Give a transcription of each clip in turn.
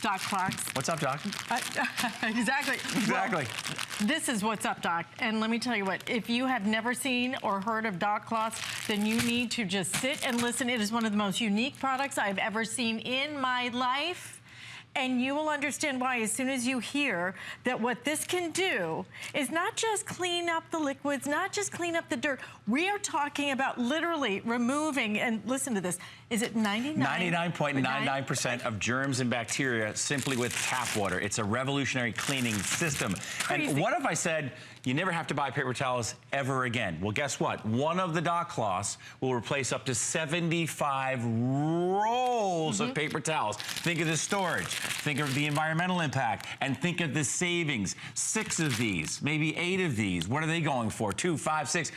Doc Clarks. What's up, Doc? Exactly. Exactly. Well, this is what's up, Doc. And let me tell you what, if you have never seen or heard of Doc Cloths, then you need to just sit and listen. It is one of the most unique products I've ever seen in my life. And you will understand why as soon as you hear that what this can do is not just clean up the liquids, not just clean up the dirt. We are talking about literally removing, and listen to this, is it 99.99% of germs and bacteria simply with tap water. It's a revolutionary cleaning system. Crazy. And what if I said, you never have to buy paper towels ever again? Well, guess what? One of the Doc Cloths will replace up to 75 rolls of paper towels. Think of the storage, think of the environmental impact, and think of the savings. 6 of these, maybe 8 of these. What are they going for? 2, 5, 6.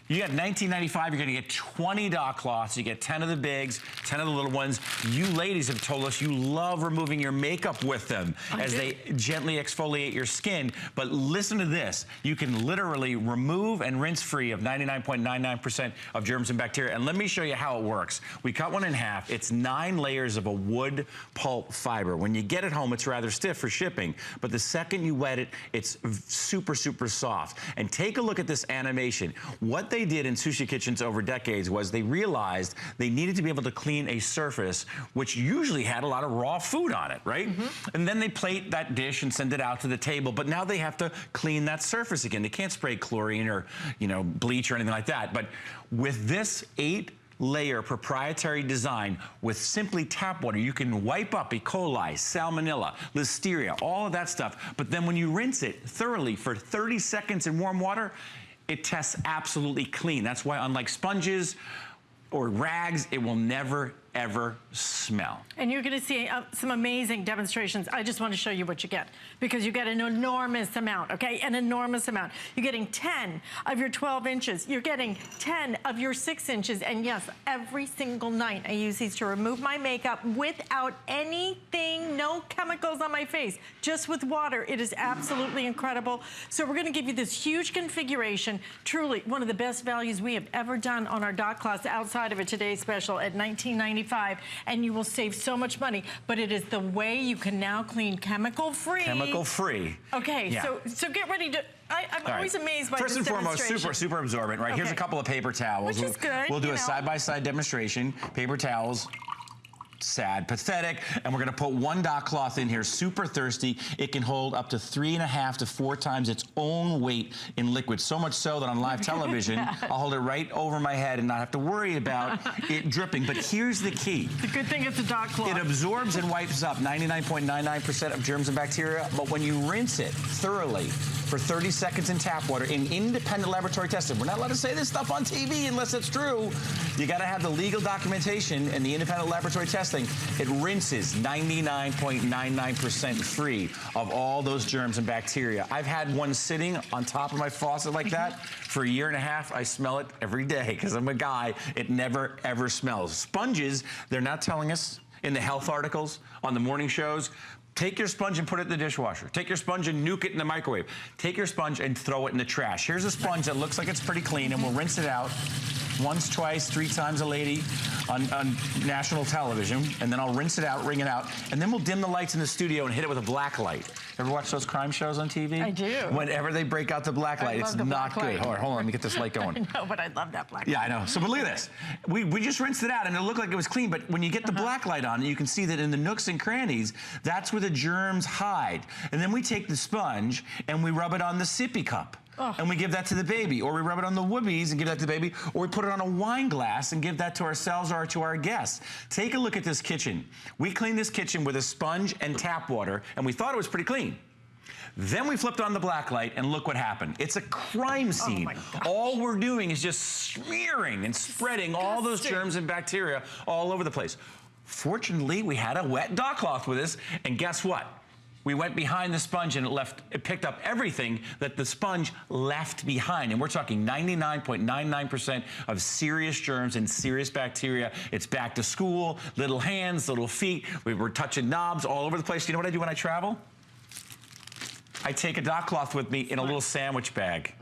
You got $19.95, you're gonna get 20 Doc Cloths. You get 10 of the bigs, 10 of the little ones. You ladies have told us you love removing your makeup with them as they gently exfoliate your skin. But listen to this. You can literally remove and rinse free of 99.99% of germs and bacteria. And let me show you how it works. We cut one in half. It's 9 layers of a wood pulp fiber. When you get it home, it's rather stiff for shipping. But the second you wet it, it's super, super soft. And take a look at this animation. What they did in sushi kitchens over decades was they realized they needed to be able to clean a surface which usually had a lot of raw food on it, right? And then they plate that dish and send it out to the table, but now they have to clean that surface again. They can't spray chlorine or, you know, bleach or anything like that. But with this 8-layer proprietary design with simply tap water, you can wipe up E. coli, salmonella, listeria, all of that stuff. But then when you rinse it thoroughly for 30 seconds in warm water, it tests absolutely clean. That's why, unlike sponges or rags, it will never, ever smell. And you're gonna see some amazing demonstrations. I just want to show you what you get, because you get an enormous amount, okay? An enormous amount. You're getting 10 of your 12 inches. You're getting 10 of your 6 inches. And yes, every single night I use these to remove my makeup without anything, no chemicals on my face, just with water. It is absolutely incredible. So we're gonna give you this huge configuration, truly one of the best values we have ever done on our Doc Cloths outside of a Today's Special at $19.95, and you will save so much money. But it is the way you can now clean chemical-free. Chemical-free. Okay, yeah. so get ready to. I'm always amazed by First this and foremost, super absorbent, right? Okay. Here's a couple of paper towels. Which is good. We'll do a side-by-side demonstration. Paper towels. Sad, pathetic, and we're gonna put 1 Doc Cloth in here, super thirsty. It can hold up to 3.5 to 4 times its own weight in liquid. So much so that on live television, I'll hold it right over my head and not have to worry about it dripping. But here's the key. The good thing it's a Doc Cloth. It absorbs and wipes up 99.99% of germs and bacteria, but when you rinse it thoroughly for 30 seconds in tap water in independent laboratory testing, we're not allowed to say this stuff on TV unless it's true. You gotta have the legal documentation and the independent laboratory testing. It rinses 99.99% free of all those germs and bacteria. I've had one sitting on top of my faucet like that for 1.5 years. I smell it every day because I'm a guy. It never, ever smells. Sponges, they're not telling us in the health articles, on the morning shows, take your sponge and put it in the dishwasher. Take your sponge and nuke it in the microwave. Take your sponge and throw it in the trash. Here's a sponge that looks like it's pretty clean, and we'll rinse it out once, twice, 3 times a lady on national television, and then I'll rinse it out, wring it out, and then we'll dim the lights in the studio and hit it with a black light. Ever watch those crime shows on TV? I do. Whenever they break out the black light, it's not good. Hold on, let me get this light going. I know, but I love that black light. Yeah, I know. So, but look at this. We just rinsed it out, and it looked like it was clean, but when you get the black light on, you can see that in the nooks and crannies, that's where the germs hide. And then we take the sponge, and we rub it on the sippy cup. And we give that to the baby, or we rub it on the whoobies and give that to the baby, or we put it on a wine glass and give that to ourselves or to our guests. Take a look at this kitchen. We cleaned this kitchen with a sponge and tap water, and we thought it was pretty clean. Then we flipped on the black light, and look what happened. It's a crime scene. All we're doing is just smearing and spreading all those germs and bacteria all over the place. Fortunately, we had a wet Doc Cloth with us, and guess what? We went behind the sponge and it picked up everything that the sponge left behind. And we're talking 99.99% of serious germs and serious bacteria. It's back to school, little hands, little feet. We were touching knobs all over the place. You know what I do when I travel? I take a Doc Cloth with me in a little sandwich bag.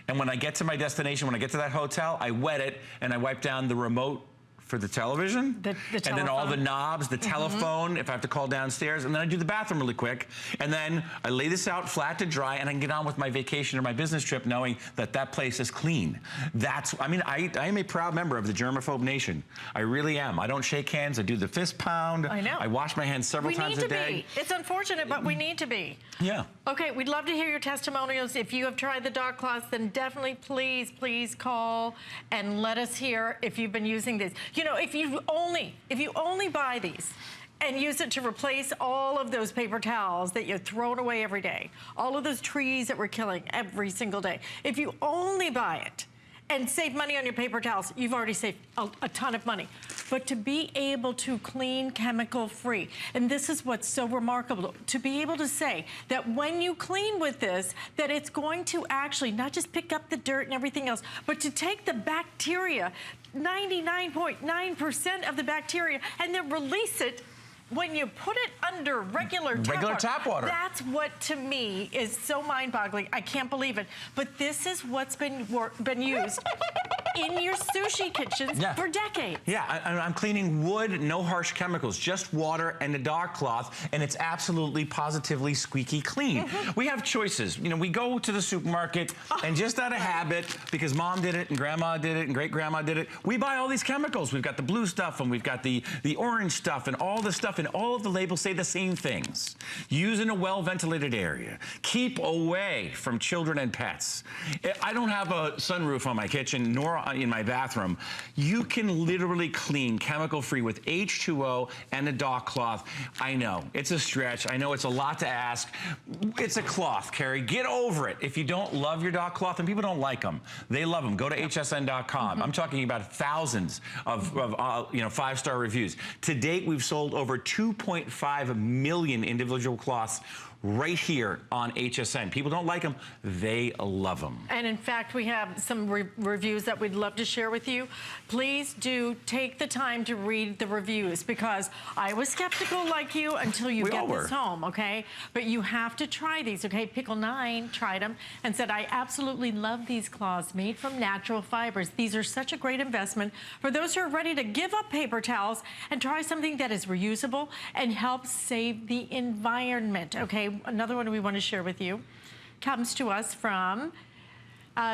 And when I get to my destination, when I get to that hotel, I wet it and I wipe down the remote for the television. And then all the knobs, the telephone, if I have to call downstairs. And then I do the bathroom really quick. And then I lay this out flat to dry, and I can get on with my vacation or my business trip knowing that that place is clean. I mean, I am a proud member of the germaphobe nation. I really am. I don't shake hands. I do the fist pound. I know. I wash my hands several times a day. We need to be. It's unfortunate, but we need to be. Yeah. Okay, we'd love to hear your testimonials. If you have tried the dog cloths, then definitely please call and let us hear if you've been using this. You know, if you only buy these and use it to replace all of those paper towels that you're throwing away every day, all of those trees that we're killing every single day, if you only buy it and save money on your paper towels, you've already saved a ton of money. But to be able to clean chemical-free, and this is what's so remarkable, to be able to say that when you clean with this, that it's going to actually not just pick up the dirt and everything else, but to take the bacteria, 99.9% of the bacteria, and then release it when you put it under regular tap water. That's what, to me, is so mind-boggling. I can't believe it. But this is what's been used in your sushi kitchens for decades. Yeah, I'm cleaning wood, no harsh chemicals, just water and a dog cloth, and it's absolutely, positively squeaky clean. We have choices. You know, we go to the supermarket, and just out of habit, because mom did it, and grandma did it, and great-grandma did it, we buy all these chemicals. We've got the blue stuff, and we've got the orange stuff, and all the stuff, and all of the labels say the same things. Use in a well-ventilated area. Keep away from children and pets. I don't have a sunroof on my kitchen, nor in my bathroom. You can literally clean chemical-free with H2O and a dog cloth. I know, it's a stretch. I know it's a lot to ask. It's a cloth, Carrie. Get over it. If you don't love your dog cloth, and people don't like them, they love them. Go to hsn.com. I'm talking about thousands of you know, 5-star reviews. To date, we've sold over 2.5 million individual cloths right here on HSN. People don't like them, they love them. And in fact, we have some reviews that we'd love to share with you. Please do take the time to read the reviews, because I was skeptical like you until you get this home, okay? But you have to try these, okay? Pickle9 tried them and said, I absolutely love these cloths made from natural fibers. These are such a great investment for those who are ready to give up paper towels and try something that is reusable and helps save the environment, okay? Another one we want to share with you comes to us from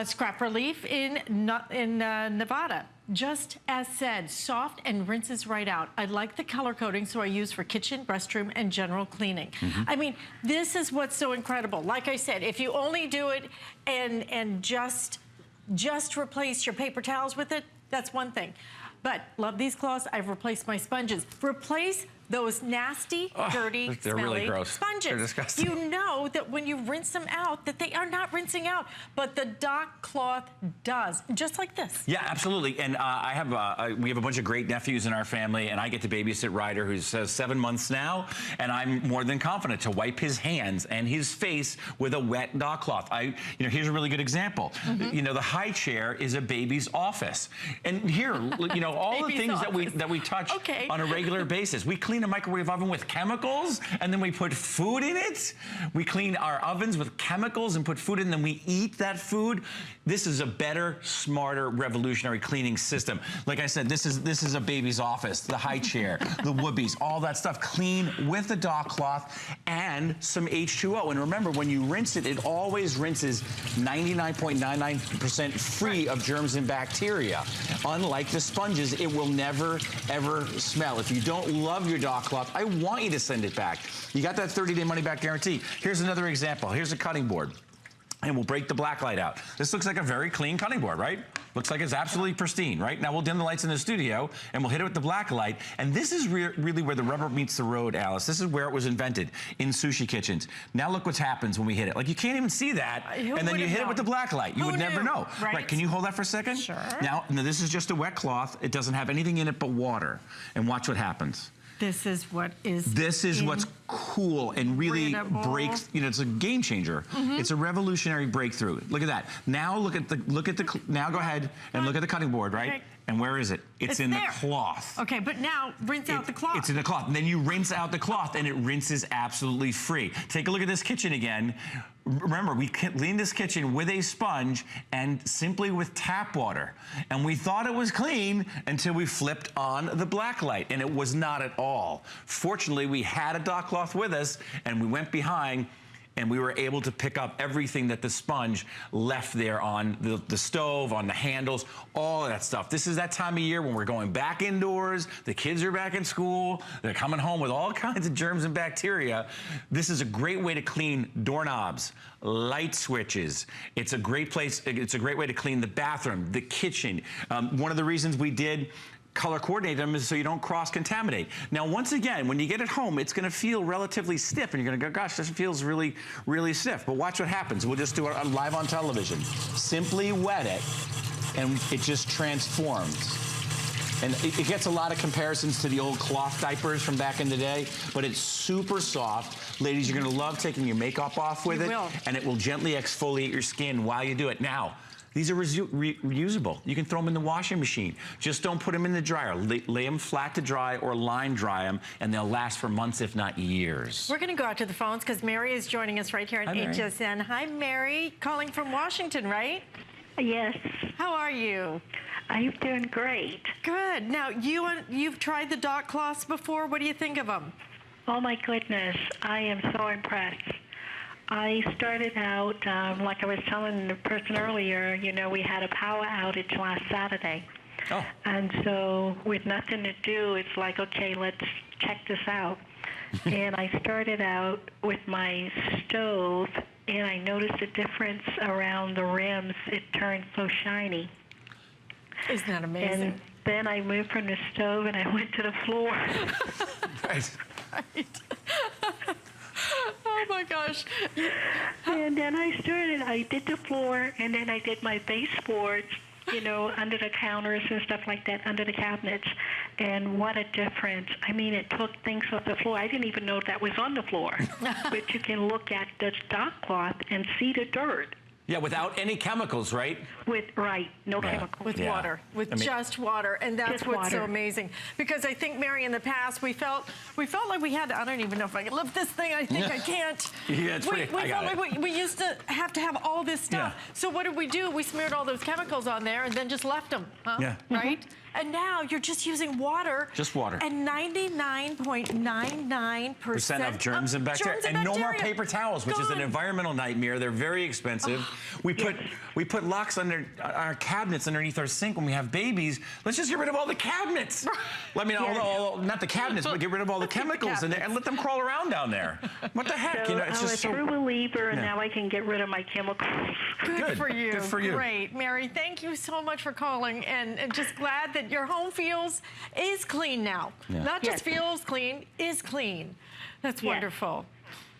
Scrap Relief in Nevada. Just as said, soft and rinses right out. I like the color coding, so I use for kitchen, restroom, and general cleaning. I mean, this is what's so incredible. Like I said, if you only do it and just replace your paper towels with it, that's one thing. But love these cloths. I've replaced my sponges. Replace those nasty, dirty, smelly really gross. sponges. They're disgusting. You know that when you rinse them out, that they are not rinsing out, but the dock cloth does, just like this. Yeah, absolutely. And we have a bunch of great nephews in our family, and I get to babysit Ryder, who's 7 months now, and I'm more than confident to wipe his hands and his face with a wet dock cloth. You know, here's a really good example. You know, the high chair is a baby's office, and here, you know, all the things that we touch on a regular basis. We clean a microwave oven with chemicals, and then we put food in it. We clean our ovens with chemicals and put food in, and then we eat that food. This is a better, smarter, revolutionary cleaning system. Like I said, this is a baby's office, the high chair, the whoopies, all that stuff. Clean with the dock cloth and some H2O. And remember, when you rinse it, it always rinses 99.99% free of germs and bacteria. Unlike the sponges, it will never, ever smell. If you don't love your dock cloth, I want you to send it back. You got that 30-day money-back guarantee. Here's another example. Here's a cutting board. And we'll break the black light out. This looks like a very clean cutting board, right? Looks like it's absolutely pristine, right? Now we'll dim the lights in the studio and we'll hit it with the black light. And this is really where the rubber meets the road, Alice. This is where it was invented, in sushi kitchens. Now look what happens when we hit it. Like, you can't even see that, and then you hit it with the black light. You would never know. Right, can you hold that for a second? Sure. Now, this is just a wet cloth. It doesn't have anything in it but water. And watch what happens. This is what is what's cool and really breaks, you know, it's a game changer. It's a revolutionary breakthrough. Look at that. Now now go ahead and look at the cutting board, right? And where is it? It's in there. the cloth. Okay, but now rinse out the cloth. It's in the cloth. And then you rinse out the cloth and it rinses absolutely free. Take a look at this kitchen again. Remember, we cleaned this kitchen with a sponge and simply with tap water. And we thought it was clean until we flipped on the black light, and it was not at all. Fortunately, we had a dock cloth with us, and we went behind, and we were able to pick up everything that the sponge left there on the stove, on the handles, all of that stuff. This is that time of year when we're going back indoors, the kids are back in school, they're coming home with all kinds of germs and bacteria. This is a great way to clean doorknobs, light switches. It's a great place, it's a great way to clean the bathroom, the kitchen. One of the reasons we did color coordinate them is so you don't cross-contaminate. Now, once again, when you get it home, it's gonna feel relatively stiff, and you're gonna go, gosh, this feels really, really stiff. But watch what happens. We'll just do it live on television. Simply wet it, and it just transforms. And it gets a lot of comparisons to the old cloth diapers from back in the day, but it's super soft. Ladies, you're gonna love taking your makeup off with it, and it will gently exfoliate your skin while you do it. Now, these are reusable. You can throw them in the washing machine. Just don't put them in the dryer. Lay them flat to dry or line dry them, and they'll last for months, if not years. We're gonna go out to the phones because Mary is joining us right here on HSN. Hi, Mary, calling from Washington, right? Yes. How are you? I'm doing great. Good. Now, you've tried the dock cloths before. What do you think of them? Oh my goodness, I am so impressed. I started out, like I was telling the person earlier, you know, we had a power outage last Saturday. Oh. And so with nothing to do, it's like, okay, let's check this out. And I started out with my stove, and I noticed a difference around the rims. It turned so shiny. Isn't that amazing? And then I moved from the stove, and I went to the floor. Right. Right. Oh my gosh. And then I did the floor, and then I did my baseboards, you know, under the counters and stuff like that, under the cabinets. And what a difference. I mean, it took things off the floor. I didn't even know that was on the floor. But you can look at the dock cloth and see the dirt. Yeah, without any chemicals, right? No chemicals. With water, just water, and that's what's so amazing. Because I think, Mary, in the past, we felt like we had, I don't even know if I can lift this thing, I think I can't. Yeah, it's pretty, we felt like we used to have all this stuff. Yeah. So what did we do? We smeared all those chemicals on there and then just left them, huh? Yeah. Right? And now you're just using water. Just water. And 99.99% of germs and bacteria. And no more paper towels, which is an environmental nightmare. They're very expensive. We put locks under our cabinets underneath our sink when we have babies. Let's just get rid of all the cabinets. I mean, not the cabinets, but get rid of all the chemicals in there and let them crawl around down there. What the heck? So you know, it's I'm just a true believer, and now I can get rid of my chemicals. Good for you. Good for you. Great. Mary, thank you so much for calling, and just glad that your home is clean now. Yeah. Not just feels clean, is clean. That's wonderful.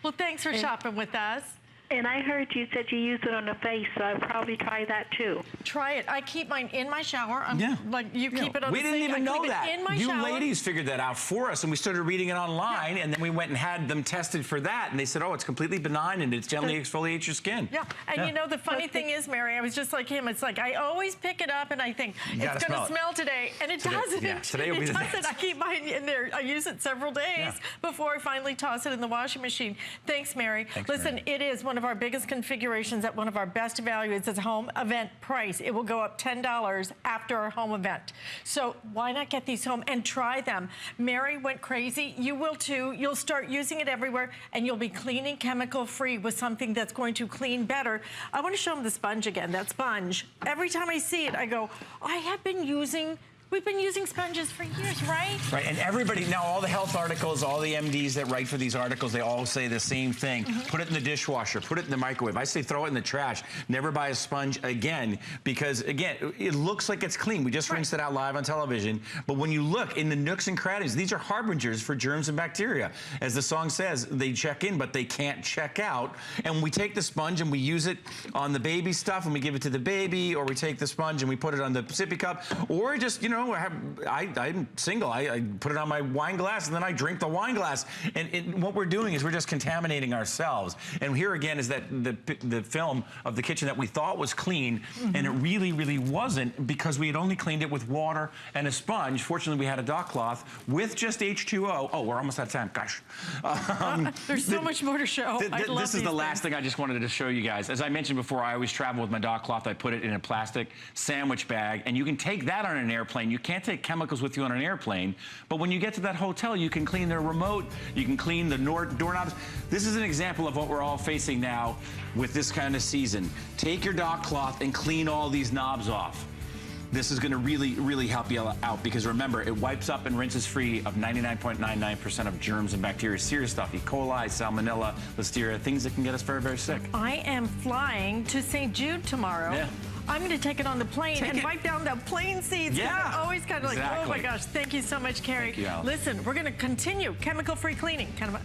Well, thanks for shopping with us. And I heard you said you use it on the face, so I'll probably try that too. Try it. I keep mine in my shower. Like you keep it on the sink. We didn't even know that. In my you shower. ladies figured that out for us, and we started reading it online, and then we went and had them tested for that, and they said, oh, it's completely benign, and it's gently exfoliates your skin. Yeah, and you know, the funny thing is, Mary, I was just like him. It's like I always pick it up, and I think it's going to smell today, and it doesn't. Yeah, today will be the day. I keep mine in there. I use it several days before I finally toss it in the washing machine. Thanks, Mary. Listen, it is one of our biggest configurations at one of our best values. It's a home event price. It will go up $10 after our home event. So why not get these home and try them? Mary went crazy. You will too. You'll start using it everywhere, and you'll be cleaning chemical-free with something that's going to clean better. I want to show them the sponge again. That sponge. Every time I see it, I go, we've been using sponges for years, right? Right, and everybody, now all the health articles, all the MDs that write for these articles, they all say the same thing. Put it in the dishwasher, put it in the microwave. I say throw it in the trash. Never buy a sponge again, because again, it looks like it's clean. We just rinsed it out live on television, but when you look in the nooks and crannies, these are harbingers for germs and bacteria. As the song says, they check in, but they can't check out. And we take the sponge and we use it on the baby stuff, and we give it to the baby, or we take the sponge and we put it on the sippy cup, or just, you know, know, I'm single. I put it on my wine glass and then I drink the wine glass. And what we're doing is we're just contaminating ourselves. And here again is that the film of the kitchen that we thought was clean, and it really, really wasn't, because we had only cleaned it with water and a sponge. Fortunately, we had a dock cloth with just H2O. Oh, we're almost out of time. Gosh. There's so much more to show. This is the last thing I just wanted to show you guys. As I mentioned before, I always travel with my dock cloth. I put it in a plastic sandwich bag, and you can take that on an airplane. You can't take chemicals with you on an airplane, but when you get to that hotel, you can clean the remote, you can clean the doorknobs. This is an example of what we're all facing now with this kind of season. Take your dock cloth and clean all these knobs off. This is gonna really, really help you out, because remember, it wipes up and rinses free of 99.99% of germs and bacteria, serious stuff, E. coli, salmonella, listeria, things that can get us very, very sick. I am flying to St. Jude tomorrow. Yeah. I'm going to take it on the plane and wipe down the plane seats. Yeah. They're always kind of like, oh my gosh. Thank you so much, Carrie. Thank you, Al. Listen, we're going to continue chemical-free cleaning coming up.